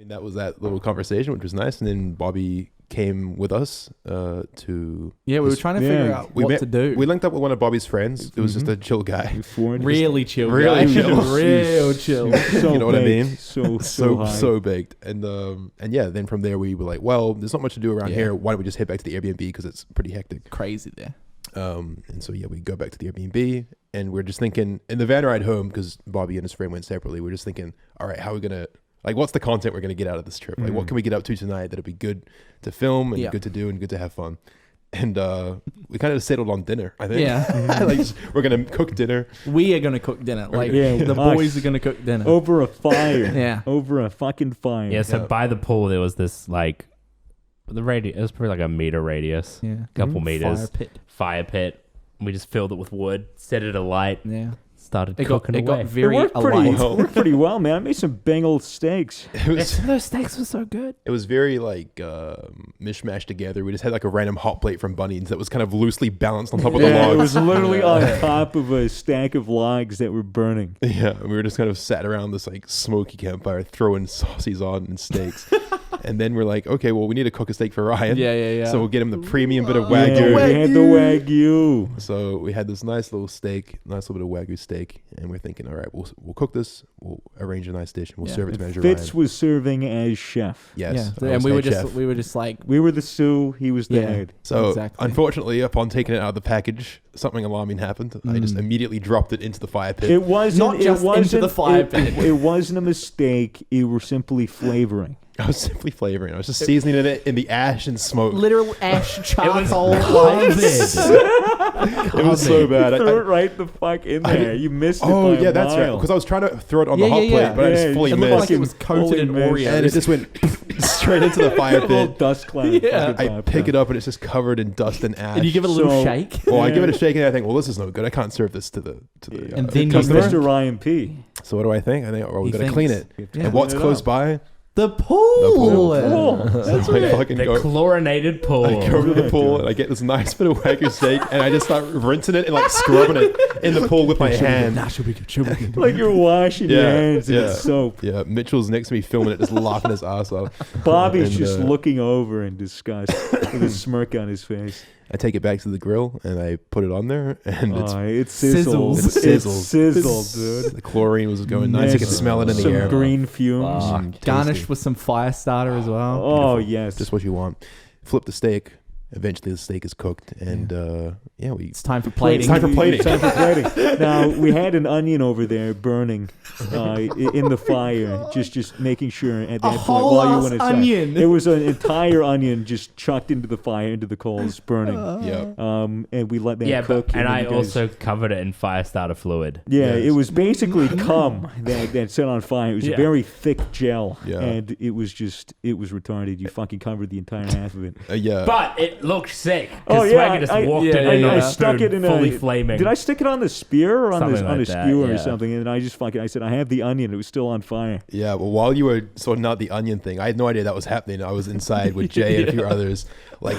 mean, that was that little conversation, which was nice. And then Bobby came with us to... Yeah, we were trying to figure out what to do. We linked up with one of Bobby's friends. It was just a chill guy. Really chill guy. Really chill. Real chill. You know what I mean? So baked. And yeah, then from there we were like, well, there's not much to do around here. Why don't we just head back to the Airbnb because it's pretty hectic. Crazy there. And so yeah, we go back to the Airbnb and we're just thinking in the van ride home, because Bobby and his friend went separately, we're just thinking, all right, how are we gonna, like, what's the content we're gonna get out of this trip? Like, what can we get up to tonight that'll be good to film and good to do and good to have fun? And we kind of settled on dinner, I think. Yeah. Like, we're gonna cook dinner. We are gonna cook dinner. Like, the boys are gonna cook dinner over a fire. Yeah, over a fucking fire. Yeah. So by the pool there was this like the radius. It was probably like a meter radius. Yeah, couple meters. Fire pit. We just filled it with wood, set it alight. Yeah. Started cooking away. It got very it worked pretty well, man. I made some Bengal steaks. Those steaks were so good. It was very like mishmashed together. We just had like a random hot plate from Bunnings that was kind of loosely balanced on top of the logs. It was literally on top of a stack of logs that were burning. Yeah, and we were just kind of sat around this like smoky campfire throwing saucies on and steaks. And then we're like, okay, well, we need to cook a steak for Ryan. Yeah. So we'll get him the premium bit of Wagyu. Yeah, we had the Wagyu. So we had this nice little steak, nice little bit of Wagyu steak. And we're thinking, all right, we'll cook this. We'll arrange a nice dish and we'll serve it to Manager Ryan. Fitz was serving as chef. Yes. Yeah. And we were just like... We were the Sioux, he was the head. So unfortunately, upon taking it out of the package, something alarming happened. I just immediately dropped it into the fire pit. It wasn't into the fire pit. It wasn't a mistake. You were simply flavoring. I was simply flavoring. I was just seasoning it in the ash and smoke. Literal ash charcoal. It was so bad. You threw it right the fuck in there. You missed it. Oh yeah, that's right. Because I was trying to throw it on the hot plate, but I just fully missed. It looked like it was coated in Oreos, and it just went straight into the fire pit. Little dust cloud. Yeah. I pick it up and it's just covered in dust and ash. And you give it a little shake. Well, I give it a shake and I think, well, this is no good. I can't serve this to the. And then Mr. Ryan P. So what do I think? I think, well, we got to clean it. And what's close by? The pool. That's right. The chlorinated pool. I go to the pool and I get this nice bit of Wagyu steak and I just start rinsing it and like scrubbing it in the pool with my hand. Nah, she'll be good. Like you're washing your hands in soap. Yeah, Mitchell's next to me filming it, just laughing his ass off. Bobby's just looking over in disgust with a smirk on his face. I take it back to the grill and I put it on there and it sizzles. It sizzled, dude. The chlorine was going nice. You can smell it in the air. Some green fumes. Garnished with some fire starter as well. Oh, yes. Just what you want. Flip the steak. Eventually the steak is cooked and it's time for plating. Now we had an onion over there burning in the fire, just making sure at that point while you went inside. Onion. It was an entire onion just chucked into the fire, into the coals, burning. And we let that cook. And I also covered it in fire starter fluid. Yeah, it was basically cum that set on fire. It was a very thick gel, and it was retarded. You fucking covered the entire half of it. But it looked sick. Oh yeah, Swagger just walked in I stuck it in fully flaming. Did I stick it on the spear or on a skewer or yeah. something? And I said, I have the onion. It was still on fire. Yeah, well, while you were sorting out the onion thing, I had no idea that was happening. I was inside with Jay and a few others, like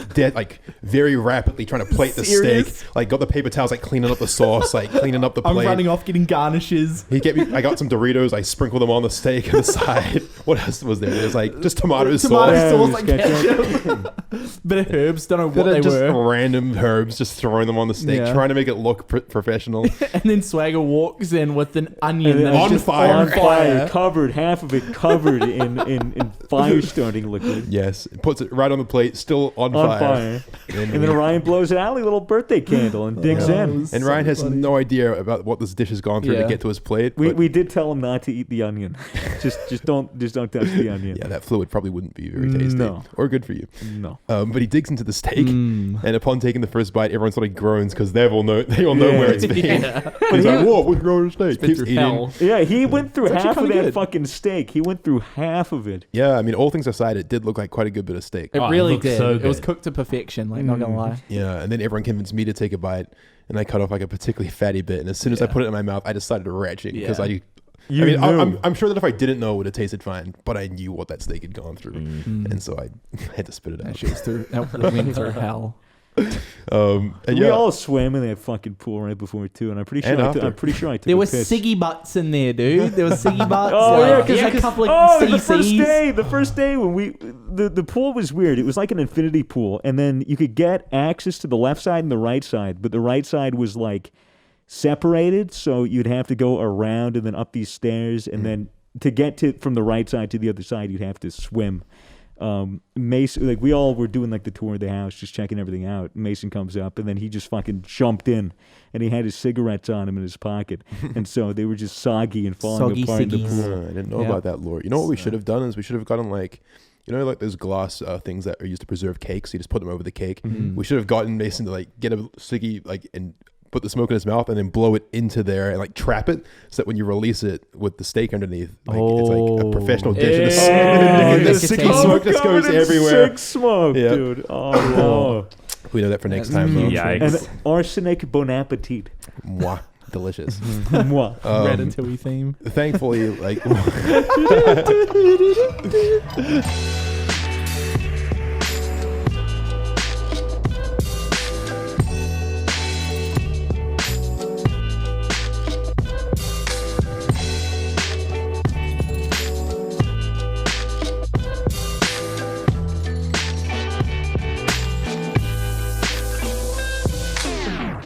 very rapidly trying to plate the steak. Like got the paper towels, like cleaning up the sauce, like cleaning up the plate. I'm running off getting garnishes. I got some Doritos. I sprinkled them on the steak on the side. What else was there? There's like just tomato sauce, like ketchup. Bit of herbs. Don't know what they just were. Random herbs, just throwing them on the steak, trying to make it look professional. And then Swagger walks in with an onion on fire, covered, half of it covered in fire starting liquid. Yes, puts it right on the plate, still on fire. And then Ryan blows an alley little birthday candle and digs in. And Ryan has no idea about what this dish has gone through to get to his plate. We did tell him not to eat the onion. just don't touch the onion. Yeah, that fluid probably wouldn't be very tasty or good for you. No. But he digs into the steak, and upon taking the first bite, everyone sort of groans because they all know where it's been. He's like, "Whoa, what's wrong with the steak?" Keeps eating. Yeah, he went through half of that fucking steak. He went through half of it. Yeah, I mean, all things aside, it did look like quite a good bit of steak. It really did. So it was cooked to perfection. Like, not gonna lie. Yeah, and then everyone convinced me to take a bite, and I cut off like a particularly fatty bit. And as soon as I put it in my mouth, I just started retching because I'm sure that if I didn't know, it would have tasted fine, but I knew what that steak had gone through, and so I had to spit it out. That went through hell. And we all swam in that fucking pool right before too, and I'm pretty sure I took there a were piss. ciggy butts in there, dude. There were ciggy butts. Because a couple of CCs. the first day when the pool was weird. It was like an infinity pool, and then you could get access to the left side and the right side, but the right side was like separated, so you'd have to go around and then up these stairs, and then to get from the right side to the other side, you'd have to swim. Mason, like we all were doing like the tour of the house, just checking everything out. Mason comes up, and then he just fucking jumped in, and he had his cigarettes on him in his pocket, and so they were just soggy and falling apart in the pool. I didn't know about that lore. You know what we should have done is we should have gotten like, you know, like those glass things that are used to preserve cakes. You just put them over the cake. Mm-hmm. We should have gotten Mason to like get a ciggy like and put the smoke in his mouth and then blow it into there and like trap it so that when you release it with the steak underneath, like it's like a professional dish. And the smoke just goes everywhere. Sick smoke, dude. Oh no. We know that for next time. Yikes. And arsenic bon appetit. Mwah. Delicious. Mwah. Ratatouille theme. Thankfully, like